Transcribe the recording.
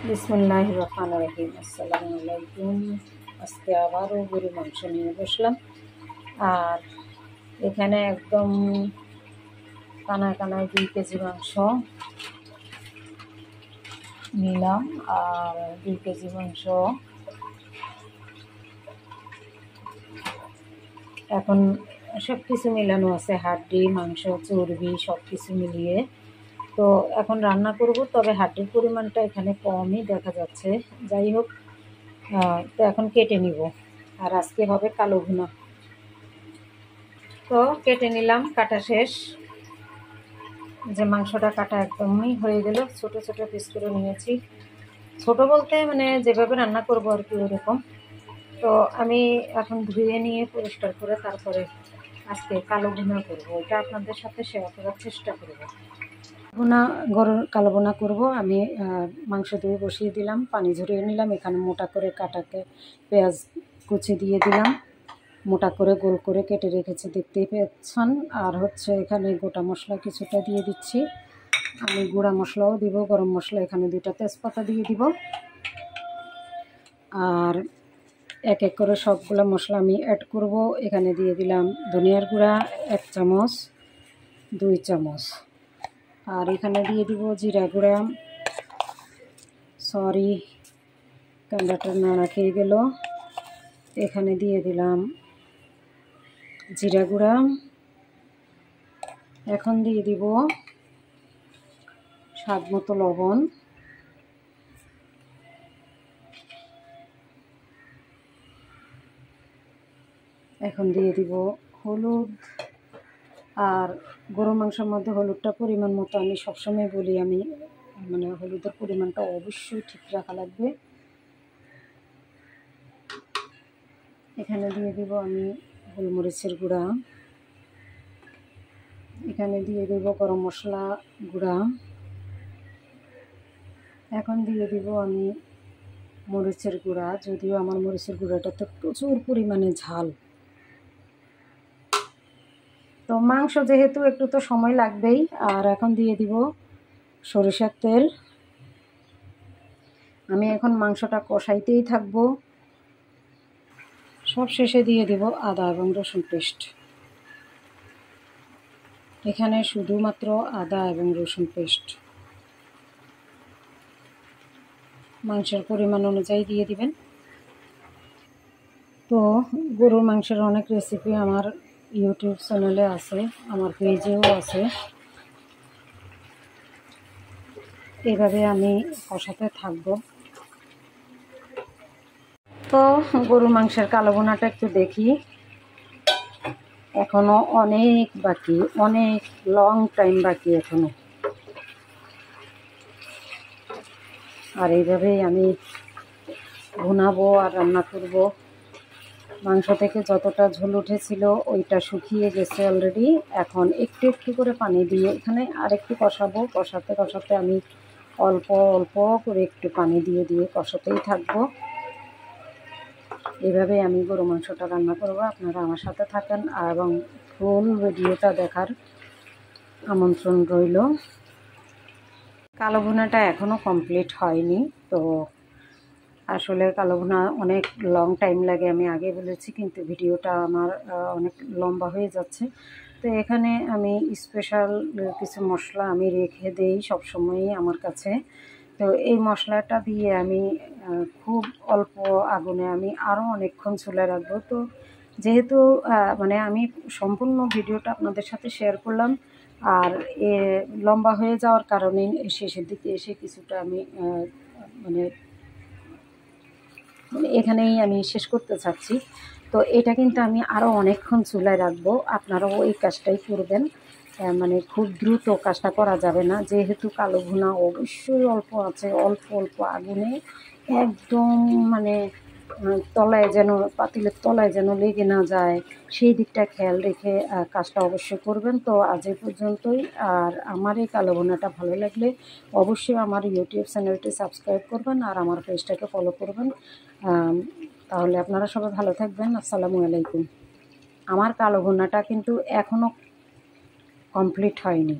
বিসমিল্লাহির রহমানির রহিম। আসসালামু আলাইকুম। আজকে আবারও গরু মাংস নিয়ে বসলাম। আর এখানে একদম কানায় কানায় 2 কেজি মাংস নিলাম। আর 2 কেজি মাংস এখন সব কিছু মিলানো আছে, হাড্ডি, মাংস, চর্বি সব কিছু মিলিয়ে। তো এখন রান্না করব, তবে হাড্ডির পরিমাণটা এখানে কমই দেখা যাচ্ছে। যাই হোক, তো এখন কেটে নিব। আর আজকে হবে কালো ভুনা। তো কেটে নিলাম, কাটা শেষ। যে মাংসটা কাটা একদমই হয়ে গেল, ছোট ছোট পিস করে নিয়েছি। ছোট বলতে মানে যেভাবে রান্না করবো আর কি ওরকম। তো আমি এখন ধুয়ে নিয়ে পরিষ্কার করে তারপরে আজকে কালো ভুনা করবো, এটা আপনাদের সাথে শেয়ার করার চেষ্টা করবো। গরুর কালো ভুনা করবো আমি। মাংস ধুয়ে বসিয়ে দিলাম, পানি ঝরিয়ে নিলাম। এখানে মোটা করে কাটাকে পেঁয়াজ কুচি দিয়ে দিলাম, মোটা করে গোল করে কেটে রেখেছি, দেখতেই পেয়েছেন। আর হচ্ছে এখানে গোটা মশলা কিছুটা দিয়ে দিচ্ছি। আমি গুঁড়া মশলাও দিব, গরম মশলা এখানে 2টা তেজপাতা দিয়ে দিব। আর এক এক করে সবগুলো মশলা আমি অ্যাড করব। এখানে দিয়ে দিলাম ধনিয়ার গুঁড়া 1 চামচ, 2 চামচ। আর এখানে দিয়ে দিব জিরা গুঁড়া, সরি ক্যামেরাটা নাড়া খেয়ে গেল। এখানে দিয়ে দিলাম জিরা গুঁড়া। এখন দিয়ে দিব স্বাদ মতো লবণ। এখন দিয়ে দিব হলুদ। আর গরু মাংসের মধ্যে হলুদটা পরিমাণ মতো, আমি সবসময় বলি, আমি মানে হলুদের পরিমাণটা অবশ্যই ঠিক রাখা লাগবে। এখানে দিয়ে দিব আমি গোলমরিচের গুঁড়া। এখানে দিয়ে দিব গরম মশলা গুঁড়া। এখন দিয়ে দিব আমি মরিচের গুঁড়া, যদিও আমার মরিচের গুঁড়াটাতে প্রচুর পরিমাণে ঝাল। তো মাংস যেহেতু একটু তো সময় লাগবেই। আর এখন দিয়ে দিব সরিষার তেল। আমি এখন মাংসটা কষাইতেই থাকবো। সব শেষে দিয়ে দিব আদা এবং রসুন পেস্ট। এখানে শুধুমাত্র আদা এবং রসুন পেস্ট। মাংসের পরিমাণ অনুযায়ী দিয়ে দিবেন। তো গরুর মাংসের অনেক রেসিপি আমার ইউটিউব চ্যানেলে আছে, আমার পেজেও আছে। এভাবে আমি কষাতে থাকবো। তো গরুর মাংসের কালো ভুনাটা একটু দেখি। এখনো অনেক বাকি, অনেক লং টাইম বাকি এখনো। আর এইভাবেই আমি ভুনাবো আর রান্না করব। মাংস থেকে যতটা ঝোল উঠেছিল ওইটা শুকিয়ে গেছে অলরেডি। এখন একটু একটু করে পানি দিয়ে এখানে আরেকটু কষাবো। কষাতে কষাতে আমি অল্প অল্প করে একটু পানি দিয়ে দিয়ে কষাতেই থাকবো। এভাবে আমি গরু মাংসটা রান্না করব। আপনারা আমার সাথে থাকেন এবং ফুল ভিডিওটা দেখার আমন্ত্রণ রইল। কালো ভুনাটা এখনও কমপ্লিট হয়নি। তো আসলে কালো ভুনা অনেক লং টাইম লাগে, আমি আগে বলেছি, কিন্তু ভিডিওটা আমার অনেক লম্বা হয়ে যাচ্ছে। তো এখানে আমি স্পেশাল কিছু মশলা আমি রেখে দেই সবসময়ই আমার কাছে। তো এই মশলাটা দিয়ে আমি খুব অল্প আগুনে আমি আরও অনেকক্ষণ চুলায় রাখবো। তো যেহেতু মানে আমি সম্পূর্ণ ভিডিওটা আপনাদের সাথে শেয়ার করলাম, আর লম্বা হয়ে যাওয়ার কারণে শেষের দিকে এসে কিছুটা আমি মানে এখানেই আমি শেষ করতে চাচ্ছি। তো এটা কিন্তু আমি আরও অনেকক্ষণ চুলায় রাখবো। আপনারাও এই কাজটাই করবেন। মানে খুব দ্রুত কাজটা করা যাবে না, যেহেতু কালো ভুনা অবশ্যই অল্প আছে, অল্প অল্প আগুনে একদম মানে তলায় যেন, পাতিলের তলায় যেন লেগে না যায়, সেই দিকটা খেয়াল রেখে কাজটা অবশ্যই করবেন। তো আজ এই পর্যন্তই। আর আমার এই কালো ভুনাটা ভালো লাগলে অবশ্যই আমার ইউটিউব চ্যানেলটি সাবস্ক্রাইব করবেন আর আমার পেজটাকে ফলো করবেন। তাহলে আপনারা সবাই ভালো থাকবেন। আসসালামু আলাইকুম। আমার কালো ভুনাটা কিন্তু এখনও কমপ্লিট হয়নি।